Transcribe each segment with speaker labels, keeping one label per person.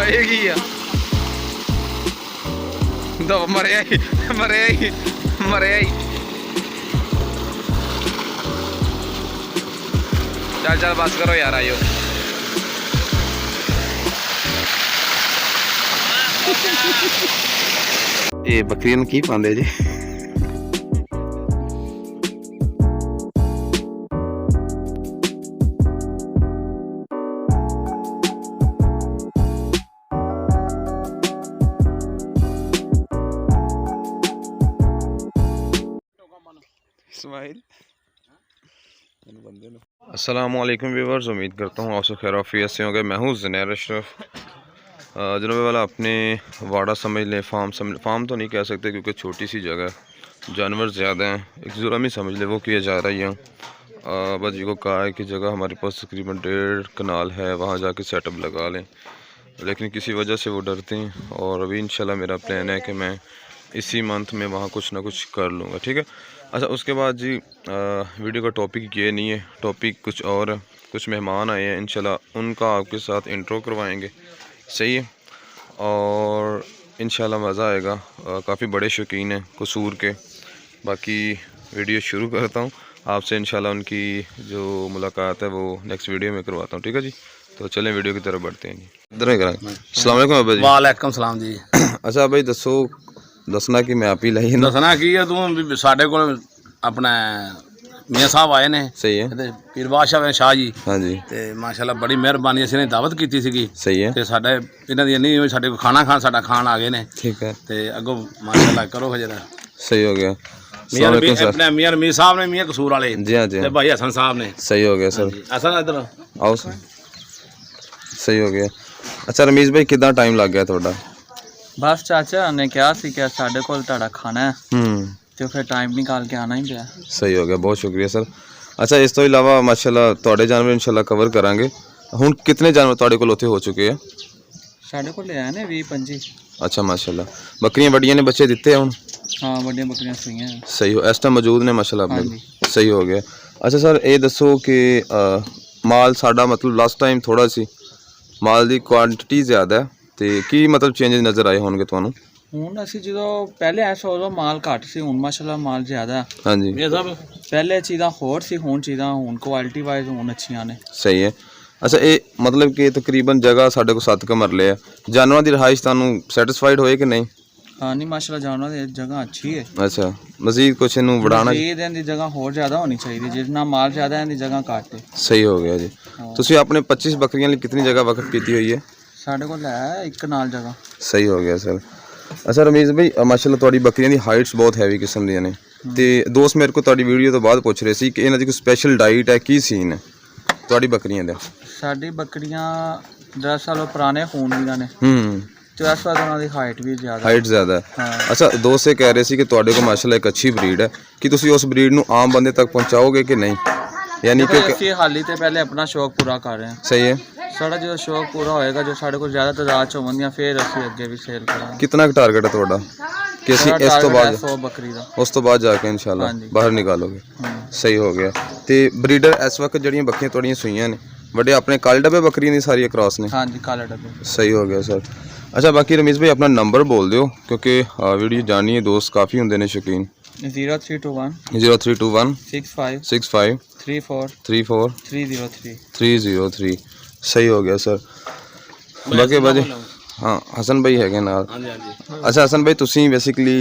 Speaker 1: ਇਹ ਕੀ ਆ ਦੋ ਮਰਿਆ ਹੀ ਚੱਲ ਬਸ ਕਰੋ ਯਾਰ ਆਇਓ ਇਹ ਬੱਕਰੀਆਂ ਨੂੰ ਕੀ ਪਾਉਂਦੇ ਜੀ अस्सलामुअलैकुम व्यूअर्स, उम्मीद करता हूँ आप सब खैर आफियत से होंगे। मैं हूँ ज़ुनैर अशरफ। जनाब वाला अपने वाड़ा समझ लें, फार्म तो नहीं कह सकते क्योंकि छोटी सी जगह, जानवर ज़्यादा हैं, एक जुर्म ही समझ ले वो किया जा रहा है यहाँ। बस ये को कहा है कि जगह हमारे पास तकरीबन 1.5 कनाल है, वहाँ जाके सेटअप लगा लें, लेकिन किसी वजह से वो डरते हैं। और अभी इंशाल्लाह मेरा प्लान है कि मैं इसी मंथ में वहाँ कुछ ना कुछ कर लूँगा, ठीक है। अच्छा, उसके बाद जी वीडियो का टॉपिक ये नहीं है, टॉपिक कुछ और है। कुछ मेहमान आए हैं, इंशाल्लाह उनका आपके साथ इंट्रो करवाएंगे, सही है। और इंशाल्लाह मज़ा आएगा। काफ़ी बड़े शौकीन हैं कसूर के। बाकी वीडियो शुरू करता हूँ, आपसे इंशाल्लाह उनकी जो मुलाकात है वो नेक्स्ट वीडियो में करवाता हूँ, ठीक है जी। तो चलें वीडियो की तरफ बढ़ते हैं जी। इधर अस्सलाम वालेकुम अब्बा जी।
Speaker 2: वालेकुम सलाम जी।
Speaker 1: अच्छा भाई दसो, दसना कि मैं आप ही लाई ना
Speaker 2: दसना की है तू साढ़े को अपना मियाँ साहब आए ने,
Speaker 1: सही है,
Speaker 2: पीर बादशाह शाह जी।
Speaker 1: हाँ जी।
Speaker 2: ते माशाल्लाह बड़ी मेहरबानी, ਅਸੀਂ ਨੇ ਦਾਵਤ ਕੀਤੀ ਸੀਗੀ,
Speaker 1: सही है।
Speaker 2: ਤੇ ਸਾਡੇ ਇਹਨਾਂ ਦੀ ਨਹੀਂ ਹੋਈ, ਸਾਡੇ ਕੋ ਖਾਣਾ ਖਾਣ ਸਾਡਾ ਖਾਣ ਆ ਗਏ ਨੇ,
Speaker 1: ठीक है।
Speaker 2: ਤੇ ਅੱਗੋਂ ਮਾਸ਼ਾਅੱਲਾ ਕਰੋ ਜਰਾ।
Speaker 1: सही हो गया।
Speaker 2: मियाँ अपने मियाँ रमीज साहब ने, मियाँ कसूर वाले
Speaker 1: जी हाँ जी,
Speaker 2: ते भाई हसन साहब ने।
Speaker 1: सही हो गया सर।
Speaker 2: हसन इधर
Speaker 1: आओ सर, सही हो गया। अच्छा रमीज भाई कितना टाइम लग गया थोड़ा?
Speaker 3: बस चाचा ने कहा सी कि साढ़े कोल तुहाडा खाना है, तो फिर टाइम निकाल के आना ही पिया।
Speaker 1: सही हो गया, बहुत शुक्रिया सर। अच्छा, इस तो इलावा माशाल्लाह तुहाडे जानवर इंशाल्लाह कवर करांगे। हुण कितने जानवर तुहाडे कोल उत्थे हो चुके हैं?
Speaker 3: साढ़े कोल है ने 20-25।
Speaker 1: अच्छा माशाल्लाह, बकरियां बड़ियां ने बच्चे दिते हैं हुण?
Speaker 3: हाँ, बड़ियां बकरियां सुईयां हैं।
Speaker 1: सही हो, इस टाइम मौजूद ने माशाल्लाह
Speaker 3: हाँ
Speaker 1: अपने। सही हो गया। अच्छा सर ये दसो कि माल साडा मतलब लास्ट टाइम थोड़ा सी माल दी क्वांटिटी ज़्यादा है, तो की मतलब चेंजेस नज़र आए होंगे तुहानू?
Speaker 3: ਹੁਣ ਅਸੀਂ ਜਦੋਂ ਪਹਿਲੇ ਐਸਾ ਉਦੋਂ ਮਾਲ ਘੱਟ ਸੀ, ਹੁਣ ਮਾਸ਼ਾਅੱਲਾ ਮਾਲ ਜ਼ਿਆਦਾ।
Speaker 1: ਹਾਂਜੀ
Speaker 2: मियाँ साहब
Speaker 3: ਪਹਿਲੇ ਚੀਜ਼ਾਂ ਹੋਰ ਸੀ, ਹੁਣ ਚੀਜ਼ਾਂ ਹੁਣ ਕੁਆਲਿਟੀ ਵਾਈਜ਼ ਹੁਣ ਅੱਛੀਆਂ ਨੇ।
Speaker 1: सही है। अच्छा ये मतलब कि तकरीबन जगह साढ़े को 7 मरले है, जानवरों की रिहाइश तुहानू सैटिस्फाइड होए कि नहीं?
Speaker 3: हाँ नहीं माशाअल्लाह जानवर ਦੀ ਜਗ੍ਹਾ ਅੱਛੀ ਹੈ।
Speaker 1: अच्छा, मजीद कुछ इनू बढ़ाना?
Speaker 3: ਮਜ਼ੀਦ ਇਹਦੀ ਜਗ੍ਹਾ ਹੋਰ ਜ਼ਿਆਦਾ ਹੋਣੀ ਚਾਹੀਦੀ, ਜਿੰਨਾ ਮਾਲ ਜ਼ਿਆਦਾ ਇਹਦੀ ਜਗ੍ਹਾ ਘੱਟ ਹੈ।
Speaker 1: सही हो गया जी। तुसी अपने 25 बकरियां लिए कितनी जगह वक्त की हुई है?
Speaker 3: ਸਾਡੇ ਕੋਲ ਹੈ ਇੱਕ ਨਾਲ ਜਗ੍ਹਾ।
Speaker 1: सही हो गया सर। अच्छा रमीज़ भाई माशाल्लाह तुहाडी बकरियां दी हाइट्स बहुत हैवी किस्म ਦੀਆਂ ਨੇ, ਤੇ ਦੋਸਤ ਮੇਰੇ ਕੋ ਤੁਹਾਡੀ ਵੀਡੀਓ ਤੋਂ ਬਾਅਦ ਪੁੱਛ ਰਹੇ ਸੀ ਕਿ ਇਹਨਾਂ ਦੀ ਕੋਈ ਸਪੈਸ਼ਲ ਡਾਈਟ ਹੈ, ਕੀ ਸੀਨ ਹੈ ਤੁਹਾਡੀ ਬੱਕਰੀਆਂ ਦਾ?
Speaker 3: ਸਾਡੀ ਬੱਕਰੀਆਂ 10 ਸਾਲ ਪੁਰਾਣੇ ਖੂਨ ਦੀਆਂ ਨੇ, तो इस बार उन्होंने हाइट भी ज़्यादा,
Speaker 1: हाइट ज़्यादा है।
Speaker 3: हाँ।
Speaker 1: अच्छा दोस्त से कह रहे थे कि तुहाडे को माशाल्लाह एक अच्छी ब्रीड है, कि तुसी उस ब्रीड नू आम बंदे तक पहुँचाओगे कि नहीं? यानी कि
Speaker 3: ਅਸੀਂ ਹਾਲੀ ਤੇ ਪਹਿਲੇ ਆਪਣਾ ਸ਼ੌਕ ਪੂਰਾ ਕਰ ਰਹੇ ਹਾਂ।
Speaker 1: सही है।
Speaker 3: ਸਾਡਾ ਜਦੋਂ ਸ਼ੌਕ ਪੂਰਾ ਹੋਏਗਾ, ਜੋ ਸਾਡੇ ਕੋਲ ਜ਼ਿਆਦਾ ਤਾਦਾਦ ਚ ਹੋਣਗੀਆਂ, ਫਿਰ ਅਸੀਂ ਅੱਗੇ ਵੀ ਸੇਲ ਕਰਾਂਗੇ।
Speaker 1: कितना टारगेट है ਤੁਹਾਡਾ कि ਅਸੀਂ ਇਸ ਤੋਂ ਬਾਅਦ
Speaker 3: 100 ਬੱਕਰੀ ਦਾ,
Speaker 1: ਉਸ ਤੋਂ ਬਾਅਦ ਜਾ ਕੇ ਇਨਸ਼ਾਅੱਲਾ ਬਾਹਰ ਨਿਕਾਲੋਗੇ? ਸਹੀ ਹੋ ਗਿਆ। ਤੇ ਬਰੀਡਰ ਇਸ ਵਕਤ ਜਿਹੜੀਆਂ ਬੱਕਰੀਆਂ ਤੁਹਾਡੀਆਂ ਸੂਈਆਂ ਨੇ ਵੱਡੇ ਆਪਣੇ ਕਾਲੇ ਡੱਬੇ ਬੱਕਰੀਆਂ ਦੀ ਸਾਰੀਆਂ ਕ੍ਰਾਸ ਨੇ?
Speaker 3: ਹਾਂਜੀ ਕਾਲੇ ਡੱਬੇ।
Speaker 1: ਸਹੀ ਹੋ ਗਿਆ ਸਰ। अच्छा बाकी रमीज़ भाई अपना नंबर बोल दो क्योंकि वीडियो जानी है, दोस्त काफ़ी होंगे ने शौकीन।
Speaker 3: 0321
Speaker 1: 0321
Speaker 3: 65
Speaker 1: 65
Speaker 3: 34
Speaker 1: 34
Speaker 3: 303
Speaker 1: 303। सही हो गया सर। बाकी भाजी हाँ हसन भाई है नाल। अच्छा हसन भाई तुसी बेसिकली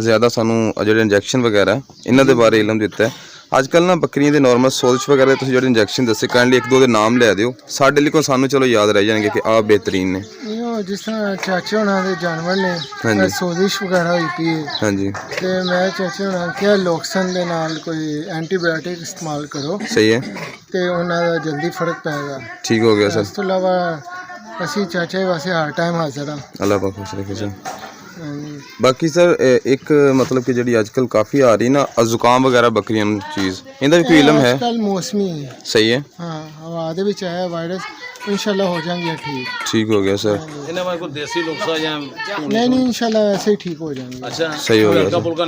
Speaker 1: ज़्यादा सानू जो इंजैक्शन वगैरह इन्हों के बारे इलम दिता है। अजकल ना बकरियों के नॉर्मल सोल्च वगैरह तुसी जो इंजैक्शन दसे काइंडली एक दो दे नाम लै दिओ, साडे लिए को सानू चलो याद रह जाएंगे कि आ बेहतरीन ने।
Speaker 4: जिस तरह चाचे होना दे जानवर ने सोजिश वगैरह हुई पी है,
Speaker 1: हाँ जी,
Speaker 4: ते मैं चाचे होना क्या लोक्सन दे नाल कोई एंटीबायोटिक इस्तेमाल करो,
Speaker 1: सही है,
Speaker 4: ते उन्हां दा जल्दी फर्क पेगा।
Speaker 1: ठीक हो गया सर।
Speaker 4: इस तो अलावा असी चाचे वास्ते हर टाइम हाजिर हां।
Speaker 1: अल्लाह पाक खुश रखे सर। बाकी सर एक मतलब कि जी अजकल काफ़ी आ रही ना जुकाम वगैरह बकरियां चीज़ इनका भी कोई इलम है?
Speaker 4: आजकल मौसमी है।
Speaker 1: सही है।
Speaker 4: हाँ हवा दे विच आया वायरस, इंशाल्लाह हो जाएंगे ठीक।
Speaker 1: ठीक हो गया सर।
Speaker 2: इन्हें मैं कोई देसी नुस्खा या
Speaker 4: नहीं इंशाल्लाह वैसे ही ठीक हो जाएंगे।
Speaker 2: अच्छा
Speaker 1: सही हो गया
Speaker 2: हल्का फुल्का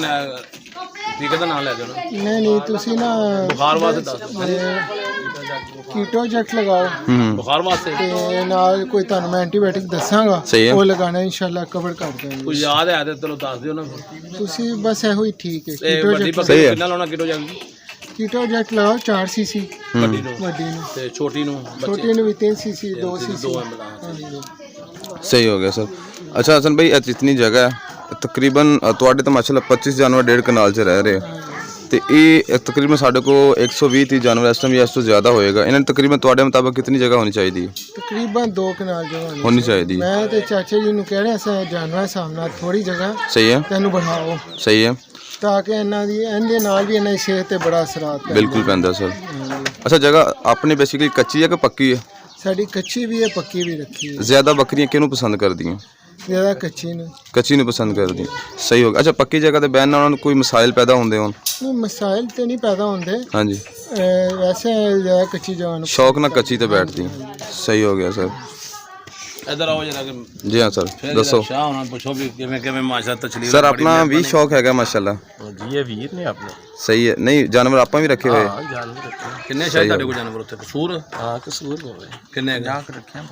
Speaker 2: ठीक है ना ले जाओ ना।
Speaker 4: नहीं तुसी ना
Speaker 2: बुखार वास्ते दस
Speaker 4: कीटो जैक्ट लगाओ
Speaker 2: बुखार वास्ते
Speaker 4: ਤੇ ਨਾਲ ਕੋਈ ਤੁਹਾਨੂੰ ਮੈਂ ਐਂਟੀਬਾਇਓਟਿਕ ਦੱਸਾਂਗਾ
Speaker 1: ਸਹੀ ਹੈ।
Speaker 4: ਉਹ ਲਗਾਣਾ ਇਨਸ਼ਾਅੱਲਾ ਕਵਰ ਕਰ ਦੇਵਾਂਗੇ।
Speaker 2: ਕੋਈ ਯਾਦ ਹੈ ਤੇ ਚਲੋ ਦੱਸ ਦਿਓ ਨਾ
Speaker 4: ਤੁਸੀਂ ਬਸ ਇਹੋ ਹੀ ਠੀਕ ਹੈ।
Speaker 2: ਇਹ
Speaker 4: ਕੀਟੋ
Speaker 2: ਵੱਡੀ
Speaker 4: ਜੈਕਟ
Speaker 2: ਬੱਕਰੀ ਕਿੰਨਾ ਲਾਉਣਾ ਕਿਲੋ ਜਾਂਦੀ
Speaker 4: ਕੀਟੋ ਜੈਕਟ ਲਗਾਓ 4 ਸੀਸੀ
Speaker 2: ਵੱਡੀ ਨੂੰ
Speaker 4: ਵੱਡੀ ਨੂੰ
Speaker 2: ਤੇ ਛੋਟੀ ਨੂੰ
Speaker 4: ਛੋਟੀ ਨੂੰ ਵੀ 3 ਸੀਸੀ 2 ਸੀਸੀ
Speaker 2: 2 ml
Speaker 1: सही हो गया सर। अच्छा हसन भाई इतनी जगह है तकरीबन ਤੁਹਾਡੇ ਤਾਂ ਮਾਸ਼ਾਅੱਲਾ 25 ਜਾਨਵਰ 1.5 ਕਨਾਲ 'ਚ ਰਹਿ ਰਹੇ ਤੇ ਇਹ ਤਕਰੀਬਨ ਸਾਡੇ ਕੋਲ 120 30 ਜਾਨਵਰ ਇਸ ਟਾਈਮ ਜਾਂ ਇਸ ਤੋਂ ਜ਼ਿਆਦਾ ਹੋਏਗਾ। ਇਹਨਾਂ ਨੂੰ ਤਕਰੀਬਨ ਤੁਹਾਡੇ ਮੁਤਾਬਕ ਕਿੰਨੀ ਜਗ੍ਹਾ ਹੋਣੀ ਚਾਹੀਦੀ ਹੈ?
Speaker 4: ਤਕਰੀਬਨ 2 ਕਨਾਲ ਜਗ੍ਹਾ
Speaker 1: ਹੋਣੀ ਚਾਹੀਦੀ ਹੈ।
Speaker 4: ਮੈਂ ਤੇ ਚਾਚਾ ਜੀ ਨੂੰ ਕਹਿ ਰਿਹਾ ਸੀ ਜਾਨਵਰ ਸਾਹਮਣੇ ਥੋੜੀ ਜਗ੍ਹਾ
Speaker 1: ਸਹੀ ਹੈ,
Speaker 4: ਤੈਨੂੰ बढ़ाओ
Speaker 1: ਸਹੀ ਹੈ,
Speaker 4: ਤਾਂ ਕਿ ਇਹਨਾਂ ਦੀ ਇਹਦੇ ਨਾਲ ਵੀ ਇਹਨਾਂ ਦੀ ਸਿਹਤ ਤੇ ਬੜਾ ਅਸਰ ਪੈਂਦਾ।
Speaker 1: ਬਿਲਕੁਲ ਪੈਂਦਾ ਸਰ। ਅੱਛਾ ਜਗ੍ਹਾ ਆਪਣੀ ਬੇਸਿਕਲੀ ਕੱਚੀ ਹੈ ਕਿ ਪੱਕੀ ਹੈ?
Speaker 4: ਸਾਡੀ ਕੱਚੀ ਵੀ ਹੈ ਪੱਕੀ ਵੀ ਰੱਖੀ ਹੈ।
Speaker 1: ਜ਼ਿਆਦਾ ਬੱਕਰੀਆਂ ਕਿਹਨੂੰ ਪਸੰਦ ਕਰਦੀਆਂ?
Speaker 4: ਜ਼ਿਆਦਾ ਕੱਚੀ ਨੂੰ
Speaker 1: ਕੱਚੀ ਨੂੰ ਪਸੰਦ ਕਰਦੀਆਂ। ਸਹੀ ਹੋ ਗਿਆ। ਅੱਛਾ ਪੱਕੀ ਜਗ੍ਹਾ ਤੇ ਬਹਿਣ ਨਾਲ ਉਹਨਾਂ ਨੂੰ ਕੋਈ ਮਸਾਇਲ ਪੈਦਾ ਹੁੰਦੇ ਹੋਣ?
Speaker 4: ਨਹੀਂ ਮਸਾਇਲ ਤੇ ਨਹੀਂ ਪੈਦਾ ਹੁੰਦੇ।
Speaker 1: ਹਾਂਜੀ
Speaker 4: ਵੈਸੇ ਜ਼ਿਆਦਾ ਕੱਚੀ ਜਗ੍ਹਾ ਨੂੰ
Speaker 1: ਸ਼ੌਕ ਨਾਲ ਕੱਚੀ ਤੇ ਬੈਠਦੀ। ਸਹੀ ਹੋ ਗਿਆ ਸਰ।
Speaker 2: ਇਧਰ ਆਓ ਜਰਾ ਕਿ
Speaker 1: ਜੀ ਹਾਂ ਸਰ ਦੱਸੋ
Speaker 2: ਸ਼ਾਹ ਉਹਨਾਂ ਪੁੱਛੋ ਵੀ ਕਿਵੇਂ ਕਿਵੇਂ ਮਾਸ਼ਾ ਤਸਲੀਮ
Speaker 1: ਸਰ। ਆਪਣਾ ਵੀ ਸ਼ੌਕ ਹੈਗਾ ਮਾਸ਼ਾਅੱਲਾ।
Speaker 2: ਜੀ ਇਹ ਵੀਰ ਨੇ ਆਪਣੇ
Speaker 1: ਸਹੀ ਹੈ। ਨਹੀਂ ਜਾਨਵਰ ਆਪਾਂ ਵੀ ਰੱਖੇ ਹੋਏ।
Speaker 2: ਜਾਨਵਰ ਰੱਖੇ ਕਿੰਨੇ ਸ਼ਾਇਦ ਤੁਹਾਡੇ ਕੋਲ ਜਾਨਵਰ ਉੱਥੇ ਕਸੂਰ
Speaker 3: ਕਸੂਰ ਹੋਵੇ
Speaker 2: ਕਿੰਨੇ
Speaker 3: ਰੱਖਿਆ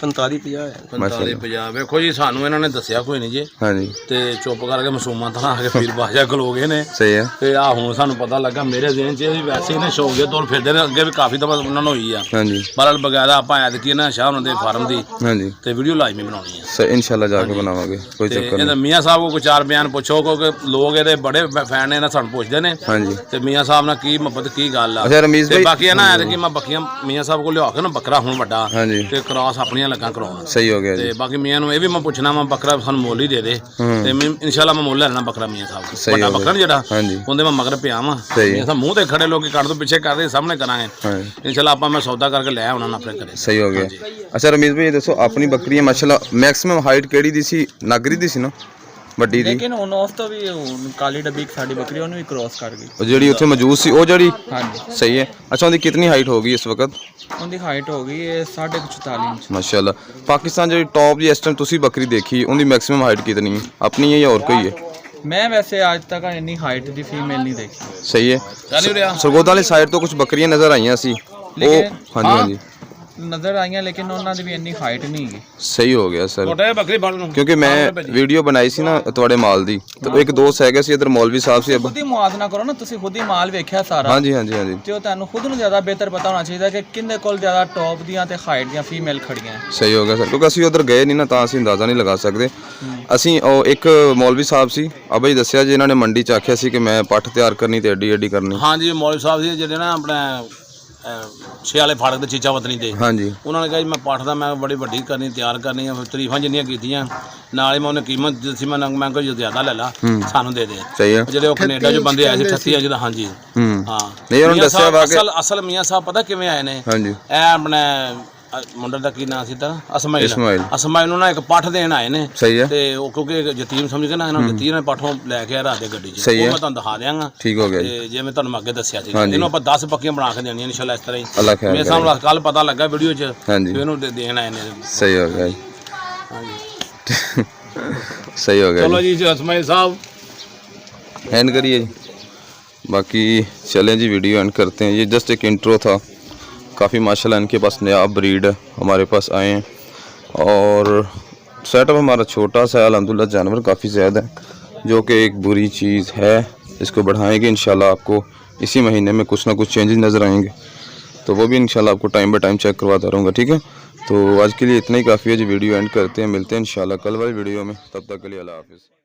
Speaker 3: 45 50 ਹੈ
Speaker 2: 45 50 ਵੇਖੋ ਜੀ ਸਾਨੂੰ ਇਹਨਾਂ ਨੇ ਦੱਸਿਆ ਕੋਈ ਨਹੀਂ ਜੀ
Speaker 1: ਹਾਂਜੀ
Speaker 2: ਤੇ ਚੁੱਪ ਕਰਕੇ ਮਾਸੂਮਾਂ ਤਰ੍ਹਾਂ ਆ ਕੇ ਪੀਰ ਬਾਜਾ ਖਲੋ ਗਏ ਨੇ
Speaker 1: ਸਹੀ ਹੈ।
Speaker 2: ਤੇ ਆ ਹੁਣ ਸਾਨੂੰ ਪਤਾ ਲੱਗਾ ਮੇਰੇ ਜ਼ਿਹਨ 'ਚ ਵੀ ਵੈਸੇ ਇਹਨੇ ਸ਼ੌਕ ਦੇ ਤੌਰ ਫਿਰਦੇ ਨੇ ਅੱਗੇ ਵੀ ਕਾਫੀ ਦਫਾ ਉਹਨਾਂ ਨੂੰ ਹੋਈ ਆ
Speaker 1: ਹਾਂਜੀ
Speaker 2: ਬਰਲ ਬਗੈਰਾ ਆਪਾਂ ਐਤਕੀ ਨਾ ਸ਼ਾਹ ਉਹਨਾਂ ਦੇ ਫਾਰਮ ਦੀ
Speaker 1: ਹਾਂਜੀ
Speaker 2: ਤੇ ਵੀਡੀਓ ਲਾਜ਼ਮੀ ਬਣਾਉਣੀ ਆ
Speaker 1: ਸਰ ਇਨਸ਼ਾਅੱਲਾ ਜਾ ਕੇ ਬਣਾਵਾਂਗੇ ਕੋਈ
Speaker 2: ਤੇ
Speaker 1: ਚੱਕਰ
Speaker 2: ਇਹਦਾ
Speaker 1: ਨਹੀਂ।
Speaker 2: ਮੀਆਂ ਸਾਹਿਬ ਕੋ ਚਾਰ ਬਿਆਨ ਪੁੱਛੋ ਕਿਉਂਕਿ ਲੋਕ ਇਹਦੇ ਬੜੇ ਫੈਨ ਨੇ ਇਹਨਾਂ ਸਾਨੂੰ ਪੁੱਛਦੇ ਨੇ
Speaker 1: ਹਾਂਜੀ
Speaker 2: ਤੇ ਮੀਆਂ ਸਾਹਿਬ ਨਾਲ ਕੀ ਮੁਹੱਬਤ ਕੀ ਗੱਲ ਆ
Speaker 1: ਅੱਛਾ ਰਮੀਜ਼
Speaker 2: ਤੇ
Speaker 1: ਭਾਈ
Speaker 2: ਬਾਕੀ ਇਹ ਨਾ ਐਤਕੀ ਮੈਂ ਬੱਕੀਆਂ ਮੀਆਂ ਸਾਹਿਬ ਕੋਲ ਲਿਆ ਕੇ ਨਾ ਬੱਕਰਾ ਹੁਣ ਵੱਡਾ
Speaker 1: ਹਾਂਜੀ
Speaker 2: ਤੇ ਕ੍ਰਾਸ ਆਪਣੀਆਂ ਲੱਗਾ ਕਰਾਉਣ
Speaker 1: ਸਹੀ ਹੋ ਗਿਆ ਜੀ।
Speaker 2: ਤੇ ਬਾਕੀ ਮੀਆਂ ਨੂੰ ਇਹ ਵੀ ਮੈਂ ਪੁੱਛਣਾ ਮੈਂ ਬੱਕਰਾ ਸਾਨੂੰ ਮੁੱਲ ਹੀ ਦੇ ਦੇ ਤੇ ਮੈਂ ਇਨਸ਼ਾਅੱਲਾ ਮੈਂ ਮੁੱਲ ਲੈ ਲੈਣਾ ਬੱਕਰਾ ਮੀਆਂ ਸਾਹਿਬ ਕੋਲ।
Speaker 1: ਸਹੀ
Speaker 2: ਵੱਡਾ
Speaker 1: ਹੋ ਗਿਆ।
Speaker 2: ਬੱਕਰਾ ਨੀ ਜਿਹੜਾ
Speaker 1: ਹਾਂਜੀ
Speaker 2: ਉਹਦੇ ਮੈਂ ਮਗਰ ਪਿਆ ਵਾਂ
Speaker 1: ਸਹੀ।
Speaker 2: ਮੀਆਂ ਸਾਹਿਬ ਮੂੰਹ ਤੇ ਖੜੇ ਲੋਕੀ ਕੱਢ ਤੋਂ ਪਿੱਛੇ ਕਰਦੇ ਸਾਹਮਣੇ ਕਰਾਂਗੇ
Speaker 1: ਹਾਂਜੀ
Speaker 2: ਇਨਸ਼ਾਅੱਲਾ ਆਪਾਂ ਮੈਂ ਸੌਦਾ ਕਰਕੇ ਲੈ ਆਉਣਾ ਨਾ ਆਪਣੇ ਘਰੇ
Speaker 1: ਸਹੀ ਹੋ ਗਿਆ। ਅੱਛਾ ਰਮੀਜ਼ ਭਾਈ ਇਹ ਦੱਸੋ ਆਪਣੀ ਬੱਕਰੀਆਂ ਮਾਸ਼ਾਅੱਲਾ ਮੈਕਸਿਮਮ ਹਾਈਟ ਕਿਹੜੀ ਦੀ ਸੀ? ਨਾਗਰੀ ਦੀ ਸੀ ਨਾ ਵੱਡੀ ਦੀ?
Speaker 3: ਲੇਕਿਨ ਹੁਣ ਉਸ ਤੋਂ ਵੀ ਕਾਲੀ ਡੱਬੀ ਇੱਕ ਸਾਡੀ ਬੱਕਰੀ ਉਹਨੂੰ ਵੀ ਕ੍ਰੋਸ ਕਰ ਗਈ।
Speaker 1: ਉਹ ਜਿਹੜੀ ਉੱਥੇ ਮੌਜੂਦ ਸੀ ਉਹ ਜਿਹੜੀ?
Speaker 3: ਹਾਂਜੀ
Speaker 1: ਸਹੀ ਹੈ। ਅੱਛਾ ਉਹਦੀ ਕਿਤਨੀ ਹਾਈਟ ਹੋਗੀ ਇਸ ਵਕਤ?
Speaker 3: ਉਹਦੀ ਹਾਈਟ ਹੋ ਗਈ ਹੈ 44.5 ਇੰਚ।
Speaker 1: ਮਾਸ਼ਾਅੱਲਾ। ਪਾਕਿਸਤਾਨ ਜਿਹੜੀ ਟੌਪ ਦੀ ਇਸ ਟਾਈਮ ਤੁਸੀਂ ਬੱਕਰੀ ਦੇਖੀ ਉਹਦੀ ਮੈਕਸਿਮਮ ਹਾਈਟ ਕਿਤਨੀ ਹੈ? ਆਪਣੀ ਹੈ ਜਾਂ ਹੋਰ ਕੋਈ ਹੈ?
Speaker 3: ਮੈਂ ਵੈਸੇ ਅੱਜ ਤੱਕ ਇੰਨੀ ਹਾਈਟ ਦੀ ਫੀਮੇਲ ਨਹੀਂ ਦੇਖੀ।
Speaker 1: ਸਹੀ ਹੈ।
Speaker 2: ਚੱਲ ਰਿਹਾ
Speaker 1: ਸਰਗੋਦਾ ਵਾਲੀ ਸਾਈਡ ਤੋਂ ਕੁਝ ਬੱਕਰੀਆਂ ਨਜ਼ਰ ਆਈਆਂ ਸੀ ਉਹ
Speaker 3: ਲੇਕਿਨ-
Speaker 1: ਹਾਂਜੀ ਹਾਂਜੀ
Speaker 3: ਨਜ਼ਰ ਆਈਆਂ ਲੇਕਿਨ ਉਹਨਾਂ ਦੀ ਵੀ ਇੰਨੀ ਹਾਈਟ ਨਹੀਂ ਹੈਗੀ।
Speaker 1: ਸਹੀ ਹੋ ਗਿਆ ਸਰ।
Speaker 2: ਛੋਟਾ ਜਿਹਾ ਬੱਕਰੀ ਬਣ ਨੂੰ
Speaker 1: ਕਿਉਂਕਿ ਮੈਂ ਵੀਡੀਓ ਬਣਾਈ ਸੀ ਨਾ ਤੁਹਾਡੇ ਮਾਲ ਦੀ ਤੇ ਇੱਕ ਦੋਸਤ ਹੈਗਾ ਸੀ ਇਧਰ ਮੌਲਵੀ ਸਾਹਿਬ ਸੀ
Speaker 3: ਖੁਦ ਹੀ ਮੁਆਜ਼ਨਾ ਕਰੋ ਨਾ ਤੁਸੀਂ ਖੁਦ ਹੀ ਮਾਲ ਵੇਖਿਆ ਸਾਰਾ
Speaker 1: ਹਾਂਜੀ ਹਾਂਜੀ ਹਾਂਜੀ
Speaker 3: ਤੇ ਉਹ ਤੁਹਾਨੂੰ ਖੁਦ ਨੂੰ ਜ਼ਿਆਦਾ ਬਿਹਤਰ ਪਤਾ ਹੋਣਾ ਚਾਹੀਦਾ ਕਿ ਕਿੰਦੇ ਕੋਲ ਜ਼ਿਆਦਾ ਟੌਪ ਦੀਆਂ ਤੇ ਹਾਈਟ ਦੀਆਂ ਫੀਮੇਲ ਖੜੀਆਂ ਹੈ।
Speaker 1: ਸਹੀ ਹੋ ਗਿਆ ਸਰ ਕਿਉਂਕਿ ਅਸੀਂ ਉਧਰ ਗਏ ਨਹੀਂ ਨਾ ਤਾਂ ਅਸੀਂ ਅੰਦਾਜ਼ਾ ਨਹੀਂ ਲਗਾ ਸਕਦੇ। ਅਸੀਂ ਉਹ ਇੱਕ ਮੌਲਵੀ ਸਾਹਿਬ ਸੀ ਅਬਾ ਜੀ ਦੱਸਿਆ ਜੀ ਇਹਨਾਂ ਨੇ ਮੰਡੀ ਚ ਆਖਿਆ ਸੀ ਕਿ ਮੈਂ ਪੱਠ ਤਿਆਰ ਕਰਨੀ ਤੇ ਏਡੀ ਏਡੀ ਕਰਨੀ।
Speaker 2: ਹਾਂਜੀ ਮੌਲਵੀ ਸਾਹਿਬ ਜੀ ਜਿਹੜੇ ਨਾ ਆਪਣਾ ਛੇ ਵਾਲੇ ਫਾੜਕ ਦੇ ਚੀਚਾ ਵਤਨੀ ਦੇ
Speaker 1: ਹਾਂਜੀ
Speaker 2: ਉਹਨਾਂ ਨੇ ਕਿਹਾ ਜੀ ਮੈਂ ਪਾਠ ਦਾ ਮੈਂ ਬੜੀ ਵੱਡੀ ਕਰਨੀ ਤਿਆਰ ਕਰਨੀ ਆ ਤਰੀਫਾਂ ਜਿੰਨੀਆਂ ਕੀਤੀਆਂ ਨਾਲ ਹੀ ਮੈਂ ਉਹਨੇ ਕੀਮਤ ਦਿੱਤੀ ਮੈਂ ਕੋਈ ਜ਼ਿਆਦਾ ਲੈ ਲਾ ਸਾਨੂੰ ਦੇ ਦੇ।
Speaker 1: ਸਹੀ ਹੈ।
Speaker 2: ਜਿਹੜੇ ਉਹ ਕੈਨੇਡਾ 'ਚ ਬੰਦੇ ਆਏ ਸੀ 38 ਜਿਹਦਾ ਹਾਂਜੀ ਹਾਂ
Speaker 1: ਨਹੀਂ ਉਹਨਾਂ ਨੇ ਦੱਸਿਆ ਵਾ ਕਿ
Speaker 2: ਅਸਲ ਮੀਆਂ ਸਾਹਿਬ ਪਤਾ ਕਿਵੇਂ ਆਏ ਨੇ
Speaker 1: ਹਾਂਜੀ
Speaker 2: ਇਹ ਆਪਣੇ ਮੁੰਡੇ ਦਾ ਕੀ ਨਾਂ ਸੀ ਤਾਂ
Speaker 1: ਇਸਮਾਈਲ
Speaker 2: ਅਸਮਾਈਲ ਨੂੰ ਨਾ ਇੱਕ ਪੱਠ ਦੇਣ ਆਏ ਨੇ
Speaker 1: ਸਹੀ ਹੈ।
Speaker 2: ਤੇ ਉਹ ਕਿਉਂਕਿ ਯਤੀਮ ਸਮਝ ਕੇ ਨਾ ਇਹਨਾਂ ਨੂੰ ਦਿੱਤੀ ਇਹਨਾਂ ਪੱਠੋਂ ਲੈ ਕੇ ਰਾਤ ਦੇ ਗੱਡੀ 'ਚ
Speaker 1: ਸਹੀ
Speaker 2: ਉਹ
Speaker 1: ਹੈ।
Speaker 2: ਮੈਂ ਤੁਹਾਨੂੰ ਦਿਖਾ ਦਿਆਂਗਾ
Speaker 1: ਠੀਕ ਹੋ ਗਿਆ ਜੀ।
Speaker 2: ਤੇ ਜਿਵੇਂ ਤੁਹਾਨੂੰ ਮੈਂ ਅੱਗੇ ਦੱਸਿਆ ਸੀ
Speaker 1: ਹਾਂਜੀ।
Speaker 2: ਇਹਨੂੰ ਆਪਾਂ 10 ਪੱਕੀਆਂ ਬਣਾ ਕੇ ਦੇਣੀਆਂ ਇਨਸ਼ਾਅੱਲਾ ਇਸ ਤਰ੍ਹਾਂ ਹੀ
Speaker 1: ਅੱਲਾ ਖੈਰ
Speaker 2: ਮੇਰੇ ਸਾਹਮਣੇ ਕੱਲ ਪਤਾ ਲੱਗਾ ਵੀਡੀਓ 'ਚ
Speaker 1: ਹਾਂਜੀ
Speaker 2: ਵੀ ਇਹਨੂੰ ਦੇਣ ਆਏ ਨੇ
Speaker 1: ਸਹੀ ਹੋ ਗਿਆ ਜੀ।
Speaker 2: ਹਾਂਜੀ
Speaker 1: सही हो गया
Speaker 2: चलो जी इस्माइल साहब
Speaker 1: एंड करिए जी। बाकी चलें जी वीडियो एंड करते हैं। ये जस्ट एक इंट्रो था। काफ़ी माशाल्लाह इनके पास नया ब्रीड हमारे पास आए हैं और सेटअप हमारा छोटा सा है अल्हम्दुलिल्लाह। जानवर काफ़ी ज़्यादा है जो कि एक बुरी चीज़ है। इसको बढ़ाएंगे इंशाल्लाह। आपको इसी महीने में कुछ ना कुछ चेंजेस नज़र आएंगे तो वो भी इंशाल्लाह आपको टाइम बाय टाइम चेक करवाता रहूँगा। ठीक है तो आज के लिए इतना ही काफ़ी है जी। वीडियो एंड करते हैं, मिलते हैं इंशाल्लाह कल वाली वीडियो में। तब तक के लिए अल्लाह हाफ़िज़।